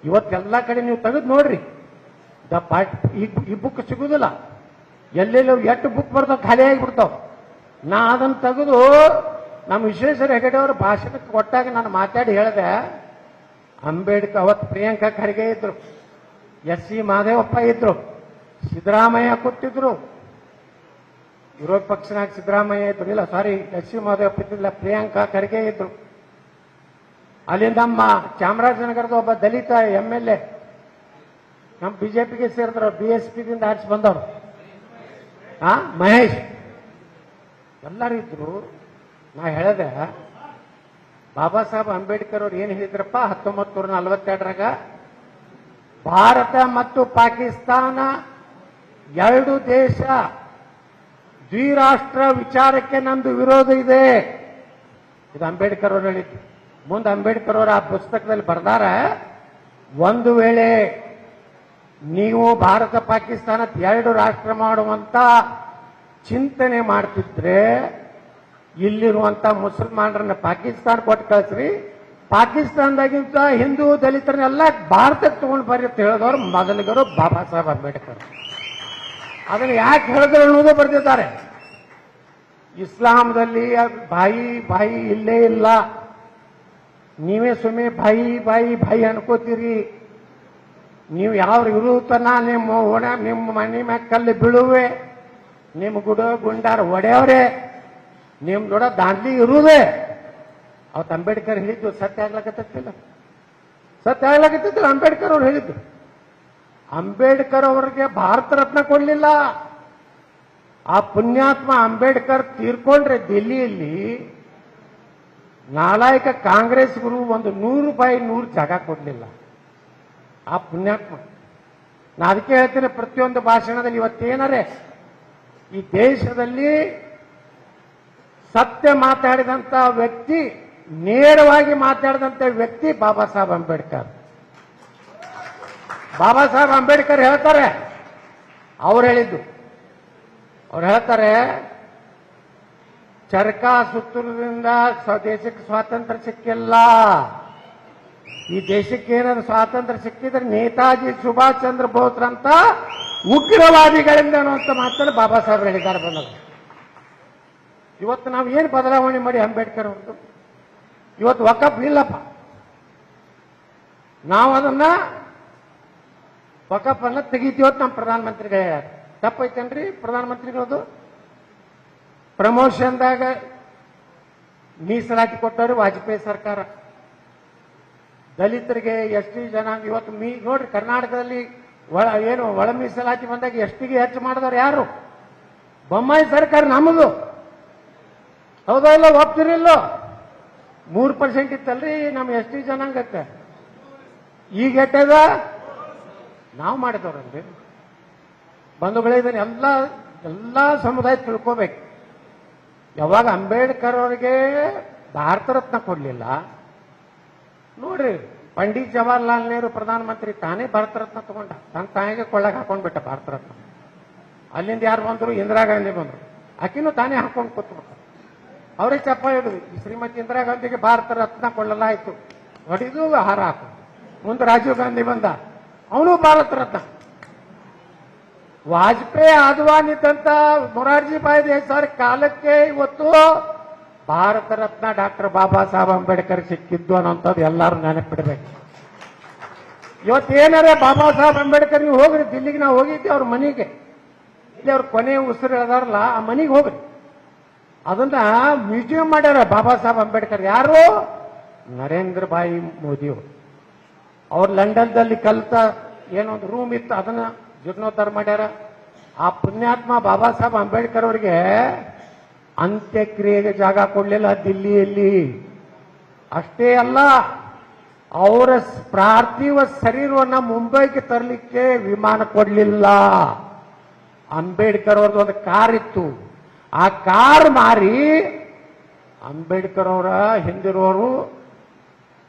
ಇವತ್ತೆಲ್ಲ ಕಡೆ ನೀವು ತೆಗೆದು ನೋಡ್ರಿ, ದ ಪಾರ್ಟ್ ಈ ಬುಕ್ ಸಿಗುದಿಲ್ಲ, ಎಲ್ಲೆಲ್ಲೋ ಎಷ್ಟು ಬುಕ್ ಬರ್ತಾವ ಖಾಲಿ ಆಗಿಬಿಡ್ತಾವ. ನಾ ಅದನ್ನು ತೆಗೆದು ನಮ್ಮ ವಿಶ್ವೇಶ್ವರ ಹೆಗಡೆ ಅವರ ಭಾಷಣಕ್ಕೆ ಕೊಟ್ಟಾಗ ನಾನು ಮಾತಾಡಿ ಹೇಳಿದೆ, ಅಂಬೇಡ್ಕರ್ ಅವತ್ತು ಪ್ರಿಯಾಂಕಾ ಖರ್ಗೆ ಇದ್ರು, ಎಸ್.ಸಿ. ಮಹದೇವಪ್ಪ ಇದ್ರು, ಸಿದ್ದರಾಮಯ್ಯ ಕೂತಿದ್ರು, ವಿರೋಧ ಪಕ್ಷನಾಗ ಸಿದ್ದರಾಮಯ್ಯ ಇದ್ರು, ಇಲ್ಲ ಸಾರಿ ಎಸ್.ಸಿ. ಮಹದೇವಪ್ಪ ಇದ್ದಿಲ್ಲ, ಪ್ರಿಯಾಂಕಾ ಖರ್ಗೆ ಇದ್ರು. ಅಲ್ಲಿಂದ ನಮ್ಮ ಚಾಮರಾಜನಗರದ ಒಬ್ಬ ದಲಿತ MLA ನಮ್ಮ ಬಿಜೆಪಿಗೆ ಸೇರಿದ್ರು, BSPದಿಂದ ಆರಿಸಿ ಬಂದವರು, ಮಹೇಶ್, ಎಲ್ಲರೂ ಇದ್ರು. ನಾ ಹೇಳಿದೆ, ಬಾಬಾ ಸಾಹೇಬ್ ಅಂಬೇಡ್ಕರ್ ಅವ್ರು ಏನು ಹೇಳಿದ್ರಪ್ಪ 1942ರಾಗ, ಭಾರತ ಮತ್ತು ಪಾಕಿಸ್ತಾನ ಎರಡು ದೇಶ, ದ್ವಿರಾಷ್ಟ್ರ ವಿಚಾರಕ್ಕೆ ನಂದು ವಿರೋಧ ಇದೆ. ಇದು ಅಂಬೇಡ್ಕರ್ ಅವರು ಹೇಳಿದ್ರು. ಮುಂದೆ ಅಂಬೇಡ್ಕರ್ ಅವರು ಆ ಪುಸ್ತಕದಲ್ಲಿ ಬರ್ದಾರ, ಒಂದು ವೇಳೆ ನೀವು ಭಾರತ ಪಾಕಿಸ್ತಾನ ಎರಡು ರಾಷ್ಟ್ರ ಮಾಡುವಂತ ಚಿಂತನೆ ಮಾಡ್ತಿದ್ರೆ ಇಲ್ಲಿರುವಂತ ಮುಸಲ್ಮಾನರನ್ನ ಪಾಕಿಸ್ತಾನ ಕೊಟ್ಟು ಕಳಿಸ್ರಿ, ಪಾಕಿಸ್ತಾನದಾಗಿಂತ ಹಿಂದೂ ದಲಿತರನ್ನೆಲ್ಲ ಭಾರತಕ್ಕೆ ತಗೊಂಡು ಬರ್ರಿ ಅಂತ ಹೇಳಿದವರು ಮೊದಲಿಗರು ಬಾಬಾ ಸಾಹೇಬ್ ಅಂಬೇಡ್ಕರ್. ಅದನ್ನು ಯಾಕೆ ಹೇಳಿದ್ರು ಅನ್ನೋದು ಬರೆದಿದ್ದಾರೆ. ಇಸ್ಲಾಂದಲ್ಲಿ ಬಾಯಿ ಬಾಯಿ ಇಲ್ಲೇ ಇಲ್ಲ, ನೀವೇ ಸುಮ್ಮನೆ ಬಾಯಿ ಬಾಯಿ ಬಾಯಿ ಅನ್ಕೋತೀರಿ. ನೀವು ಯಾವ ಇರುತ್ತನ ನಿಮ್ಮ ಮನೆ ಮ್ಯಾಗ ಕಲ್ಲು ಬೀಳುವೆ, ನಿಮ್ಮ ಗುಂಡಾರ ಒಡೆಯವ್ರೆ, ನಿಮ್ ದೊಡ್ಡ ದಾಂಡ್ಲಿ ಇರುವುದೇ. ಅವತ್ತು ಅಂಬೇಡ್ಕರ್ ಹೇಳಿದ್ದು ಸತ್ಯ ಆಗ್ಲಕತ್ತಿಲ್ಲ, ಸತ್ಯ ಆಗ್ಲಕತ್ತಿಲ್ಲ. ಅಂಬೇಡ್ಕರ್ ಅವ್ರು ಹೇಳಿದ್ದು. ಅಂಬೇಡ್ಕರ್ ಅವರಿಗೆ ಭಾರತ ರತ್ನ ಕೊಡ್ಲಿಲ್ಲ. ಆ ಪುಣ್ಯಾತ್ಮ ಅಂಬೇಡ್ಕರ್ ತೀರ್ಕೊಂಡ್ರೆ ದಿಲ್ಲಿಯಲ್ಲಿ ನಾಲಾಯಕ ಕಾಂಗ್ರೆಸ್ ಗುರು ಒಂದು ₹100 ಜಾಗ ಕೊಡ್ಲಿಲ್ಲ ಆ ಪುಣ್ಯಾತ್ಮ. ನಾ ಅದಕ್ಕೆ ಹೇಳ್ತೇನೆ, ಪ್ರತಿಯೊಂದು ಭಾಷಣದಲ್ಲಿ ಇವತ್ತೇನರೇ ಈ ದೇಶದಲ್ಲಿ ಸತ್ಯ ಮಾತಾಡಿದಂತ ವ್ಯಕ್ತಿ, ನೇರವಾಗಿ ಮಾತಾಡಿದಂತ ವ್ಯಕ್ತಿ ಬಾಬಾ ಸಾಹೇಬ್ ಅಂಬೇಡ್ಕರ್. ಬಾಬಾ ಸಾಹೇಬ್ ಅಂಬೇಡ್ಕರ್ ಹೇಳ್ತಾರೆ, ಅವ್ರು ಹೇಳಿದ್ದು, ಅವ್ರು ಹೇಳ್ತಾರೆ, ಚರಕ ಸುತ್ತುವುದರಿಂದ ದೇಶಕ್ಕೆ ಸ್ವಾತಂತ್ರ್ಯ ಸಿಕ್ಕಿಲ್ಲ. ಈ ದೇಶಕ್ಕೆ ಏನಾದ್ರು ಸ್ವಾತಂತ್ರ್ಯ ಸಿಕ್ಕಿದ್ರೆ ನೇತಾಜಿ ಸುಭಾಷ್ ಚಂದ್ರ ಬೋಸ್ರಂತ ಉಗ್ರವಾದಿಗಳಿಂದ ಅನ್ನುವಂತ ಮಾತನ್ನು ಬಾಬಾ ಸಾಹೇಬ್ ಹೇಳಿದ್ದಾರೆ ಬಂದಾಗ. ಇವತ್ತು ನಾವು ಏನು ಬದಲಾವಣೆ ಮಾಡಿ ಅಂಬೇಡ್ಕರ್ ಅವ್ರದ್ದು, ಇವತ್ತು ವಕಫ್ ಇಲ್ಲಪ್ಪ, ನಾವು ಅದನ್ನ ವಕಫ್ ಅನ್ನ ತೆಗಿತೀವತ್ತು ನಮ್ಮ ಪ್ರಧಾನಮಂತ್ರಿಗಳು ಹೇಳ್ಯಾರ. ತಪ್ಪೈತೇನ್ರಿ ಪ್ರಧಾನಮಂತ್ರಿಗಳದು? ಪ್ರಮೋಷನ್ದಾಗ ಮೀಸಲಾತಿ ಕೊಟ್ಟವರು ವಾಜಪೇಯಿ ಸರ್ಕಾರ, ದಲಿತರಿಗೆ ಎಸ್.ಟಿ. ಜನಾಂಗ. ಇವತ್ತು ನೋಡ್ರಿ ಕರ್ನಾಟಕದಲ್ಲಿ ಒಳ ಮೀಸಲಾತಿ ಬಂದಾಗ ಎಸ್ಟಿಗೆ ಹೆಚ್ಚು ಮಾಡಿದವ್ರು ಯಾರು? ಬೊಮ್ಮಾಯಿ ಸರ್ಕಾರ ನಮ್ಮದು. ಹೌದಾ ಇಲ್ಲ? ಒಪ್ತಿರಿಲ್ಲೋ? 3% ಇತ್ತಲ್ರಿ ನಮ್ಮ ಎಸ್.ಟಿ. ಜನಾಂಗಕ್ಕೆ. ಈಗ ಎಟ್ಟದ ನಾವು ಮಾಡಿದವ್ರಲ್ರಿ. ಬಂಧುಗಳೇ, ಇದನ್ನ ಎಲ್ಲ ಸಮುದಾಯ ತಿಳ್ಕೋಬೇಕು. ಯಾವಾಗ ಅಂಬೇಡ್ಕರ್ ಅವರಿಗೆ ಭಾರತ ರತ್ನ ಕೊಡ್ಲಿಲ್ಲ ನೋಡ್ರಿ, ಪಂಡಿತ್ ಜವಾಹರ್ಲಾಲ್ ನೆಹರು ಪ್ರಧಾನಮಂತ್ರಿ ತಾನೇ ಭಾರತ ರತ್ನ ತಗೊಂಡ, ತನ್ನ ತಾಯಿಗೆ ಕೊಳ್ಳಾಗ ಹಾಕೊಂಡ್ಬಿಟ್ಟ ಭಾರತ ರತ್ನ. ಅಲ್ಲಿಂದ ಯಾರು ಬಂದ್ರು? ಇಂದಿರಾ ಗಾಂಧಿ ಬಂದ್ರು, ಆಕಿನೂ ತಾನೇ ಹಾಕೊಂಡು ಕೂತ್ಬಿಟ್ಟ. ಅವರೇ ಚಪ್ಪಾಳೆ ಹಿಡಿದು ಶ್ರೀಮತಿ ಇಂದಿರಾ ಗಾಂಧಿಗೆ ಭಾರತ ರತ್ನ ಕೊಳ್ಳಲಾಯಿತು, ಹೊಡಿದು ಹಾರ ಹಾಕು. ಮುಂದೆ ರಾಜೀವ್ ಗಾಂಧಿ ಬಂದ, ಅವನು ಭಾರತ ರತ್ನ. ವಾಜಪೇಯಿ, ಅದ್ವಾನಿದ್ದಂತ ಮೊರಾರ್ಜಿ ಭಾಯ್ ದೇಸಾಯಿ ಕಾಲಕ್ಕೆ ಇವತ್ತು ಭಾರತ ರತ್ನ ಡಾಕ್ಟರ್ ಬಾಬಾ ಸಾಹೇಬ್ ಅಂಬೇಡ್ಕರ್ ಸಿಕ್ಕಿದ್ದು ಅನ್ನೋಂಥದ್ದು ಎಲ್ಲರೂ ನೆನಪಿಡ್ಬೇಕು. ಇವತ್ತೇನಾರೇ ಬಾಬಾ ಸಾಹೇಬ್ ಅಂಬೇಡ್ಕರ್ ನೀವು ಹೋಗ್ರಿ, ದಿಲ್ಲಿಗೆ ನಾವು ಹೋಗಿದ್ದೆ ಅವ್ರ ಮನೆಗೆ, ಇಲ್ಲಿ ಅವ್ರ ಕೊನೆ ಉಸಿರು ಎಳೆದಾರಲ್ಲ ಆ ಮನೆಗೆ ಹೋಗ್ರಿ, ಅದನ್ನ ಮ್ಯೂಸಿಯಂ ಮಾಡ್ಯಾರ ಬಾಬಾ ಸಾಹೇಬ್ ಅಂಬೇಡ್ಕರ್. ಯಾರು? ನರೇಂದ್ರ ಭಾಯಿ ಮೋದಿ ಅವರು. ಅವ್ರು ಲಂಡನ್ದಲ್ಲಿ ಕಲಿತ ಏನೊಂದು ರೂಮ್ ಇತ್ತು, ಅದನ್ನ ಜೀರ್ಣೋದ್ಧಾರ ಮಾಡ್ಯಾರ. ಆ ಪುಣ್ಯಾತ್ಮ ಬಾಬಾ ಸಾಹೇಬ್ ಅಂಬೇಡ್ಕರ್ ಅವರಿಗೆ ಅಂತ್ಯಕ್ರಿಯೆಗೆ ಜಾಗ ಕೊಡ್ಲಿಲ್ಲ ದಿಲ್ಲಿಯಲ್ಲಿ. ಅಷ್ಟೇ ಅಲ್ಲ, ಅವರ ಪಾರ್ಥಿವ ಶರೀರವನ್ನ ಮುಂಬೈಗೆ ತರಲಿಕ್ಕೆ ವಿಮಾನ ಕೊಡ್ಲಿಲ್ಲ. ಅಂಬೇಡ್ಕರ್ ಅವ್ರದ್ದು ಒಂದು ಕಾರ್ ಇತ್ತು, ಆ ಕಾರ್ ಮಾರಿ ಅಂಬೇಡ್ಕರ್ ಅವರ ಹಿಂದಿರೋರು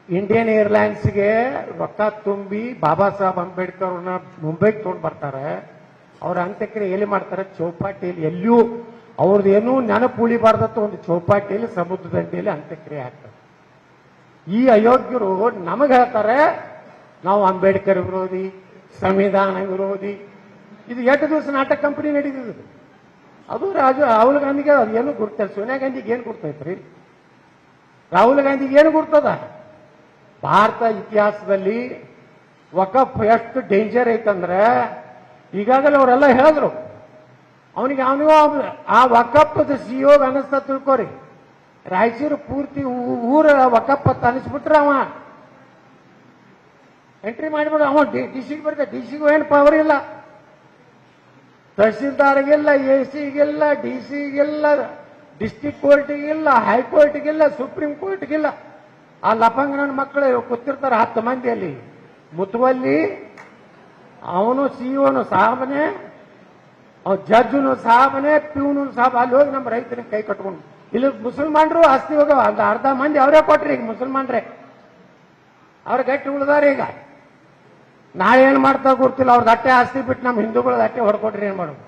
ಇಂಡಿಯನ್ ಏರ್ಲೈನ್ಸ್ಗೆ ರೊಕ್ಕ ತುಂಬಿ ಬಾಬಾ ಸಾಹೇಬ್ ಅಂಬೇಡ್ಕರ್ ಅವ್ರನ್ನ ಮುಂಬೈಗೆ ತಗೊಂಡು ಬರ್ತಾರೆ. ಅವ್ರ ಅಂತ್ಯಕ್ರಿಯೆ ಎಲ್ಲಿ ಮಾಡ್ತಾರೆ? ಚೌಪಾಟಿಯಲ್ಲಿ. ಎಲ್ಲಿಯೂ ಅವ್ರದ್ದೇನೂ ನೆನಪು ಉಳಿಬಾರ್ದತ್ತ ಒಂದು ಚೌಪಾಟಿಯಲ್ಲಿ ಸಮುದ್ರ ದಂಡೆಯಲ್ಲಿ ಅಂತ್ಯಕ್ರಿಯೆ ಆಗ್ತದೆ. ಈ ಅಯೋಗ್ಯರು ನಮಗೆ ಹೇಳ್ತಾರೆ ನಾವು ಅಂಬೇಡ್ಕರ್ ವಿರೋಧಿ, ಸಂವಿಧಾನ ವಿರೋಧಿ. ಇದು 8 ದಿವಸ ನಾಟಕ ಕಂಪನಿ ನಡೀತಿದ್ದು. ಅದು ರಾಹುಲ್ ಗಾಂಧಿಗೆ ಅದು ಏನು ಗುರ್ತಲ್ಲ. ಸೋನಿಯಾ ಗಾಂಧಿಗೆ ಏನು ಗುರ್ತೈತ್ರಿ? ರಾಹುಲ್ ಗಾಂಧಿಗೆ ಏನು ಗುರ್ತದ? ಭಾರತ ಇತಿಹಾಸದಲ್ಲಿ ವಕಫ್ ಎಷ್ಟು ಡೇಂಜರ್ ಐತಂದ್ರೆ ಈಗಾಗಲೇ ಅವರೆಲ್ಲ ಹೇಳಿದ್ರು. ಅವನಿಗೆ ಆ ವಕಫದ ಸಿಒ ಅನಿಸ್ತಾ ತಿಳ್ಕೊರಿ. ರಾಯಚೂರು ಪೂರ್ತಿ ಊರ ವಕಫ್ ಅಂತ ಅನಿಸ್ಬಿಟ್ರೆ ಅವ ಎಂಟ್ರಿ ಮಾಡಿಬಿಡು. ಅವ ಡಿಸಿಗೆ ಬರ್ತಾರೆ. ಡಿಸಿಗೂ ಏನು ಪವರ್ ಇಲ್ಲ, ತಹಸೀಲ್ದಾರ್ಗಿಲ್ಲ, ಎಸಿಗಿಲ್ಲ, ಡಿಸಿಗಿಲ್ಲ, ಡಿಸ್ಟಿಕ್ ಕೋರ್ಟಿಗಿಲ್ಲ, ಹೈಕೋರ್ಟ್ಗಿಲ್ಲ, ಸುಪ್ರೀಂ ಕೋರ್ಟ್ಗಿಲ್ಲ. ಆ ಲಫಂಗನ ಮಕ್ಕಳು ಕೂತಿರ್ತಾರೆ 10 ಮಂದಿಯಲ್ಲಿ. ಮುತುವಲ್ಲಿ ಅವನು ಸಿಇಒನು ಸಾಹಬನೇ, ಜಡ್ಜನು ಸಾಹಬನೇ, ಪ್ಯೂನು ಸಾಹಬ. ಅಲ್ಲಿ ಹೋಗಿ ನಮ್ಮ ರೈತನಿಗೆ ಕೈ ಕಟ್ಕೊಂಡು ಇಲ್ಲಿ ಮುಸಲ್ಮಾನರು ಆಸ್ತಿ ಹೋಗ ಅರ್ಧ ಮಂದಿ ಅವರೇ ಕೊಟ್ರಿ. ಈಗ ಮುಸಲ್ಮಾನ್ರೆ ಅವ್ರ ಗಟ್ಟಿ ಉಳಿದಾರ. ಈಗ ನಾಳೆ ಏನ್ ಮಾಡ್ತಾ ಗೊತ್ತಿಲ್ಲ. ಅವ್ರದ್ದು ಅಟ್ಟೆ ಆಸ್ತಿ ಬಿಟ್ಟು ನಮ್ಮ ಹಿಂದೂಗಳದ್ದು ಅಟ್ಟೆ ಹೊಡ್ಕೊಟ್ರಿ ಏನ್ ಮಾಡೋದು?